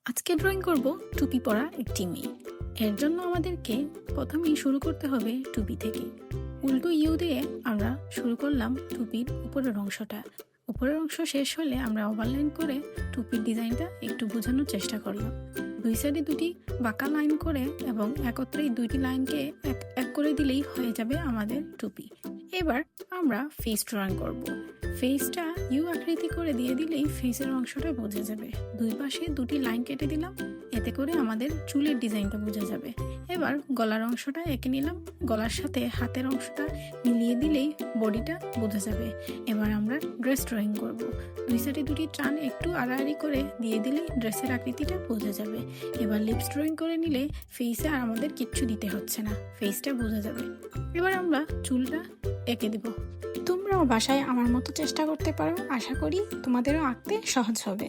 আজকে ড্রয়িং করব টুপি পরা একটি মেয়ে। এর জন্য আমাদেরকে প্রথমেই শুরু করতে হবে টুপি থেকে। উল্টো ইউ দিয়ে আমরা শুরু করলাম টুপির উপরের অংশটা। উপরের অংশ শেষ হলে আমরা ওভারলাইন করে টুপির ডিজাইনটা একটু বোঝানোর চেষ্টা করলাম। দুই সাইডে দুটি বাঁকা লাইন করে এবং একত্রেই দুইটি লাইনকে এক এক করে দিলেই হয়ে যাবে আমাদের টুপি। এবার আমরা ফেস ড্রয়িং করব। ফেসটা ইউ আকৃতি করে দিয়ে দিলেই ফেসের অংশটা বোঝা যাবে। দুই পাশে দুটি লাইন কেটে দিলাম, এতে করে আমাদের চুলের ডিজাইনটা বোঝা যাবে। এবার গলার অংশটা এঁকে নিলাম, গলার সাথে হাতের অংশটা মিলিয়ে দিলেই বডিটা বোঝা যাবে। এবার আমরা ড্রেস ড্রয়িং করব। দুই সাইডে দুটি টান একটু আড়াআড়ি করে দিয়ে দিলেই ড্রেসের আকৃতিটা বোঝা যাবে। এবার লিপস ড্রয়িং করে নিলে ফেসে আর আমাদের কিচ্ছু দিতে হচ্ছে না, ফেসটা বোঝা যাবে। এবার আমরা চুলটা এঁকে দেব। তোমরাও বাসায় আমার মতো চেষ্টা করতে পারো, আশা করি তোমাদেরও আঁকতে সহজ হবে।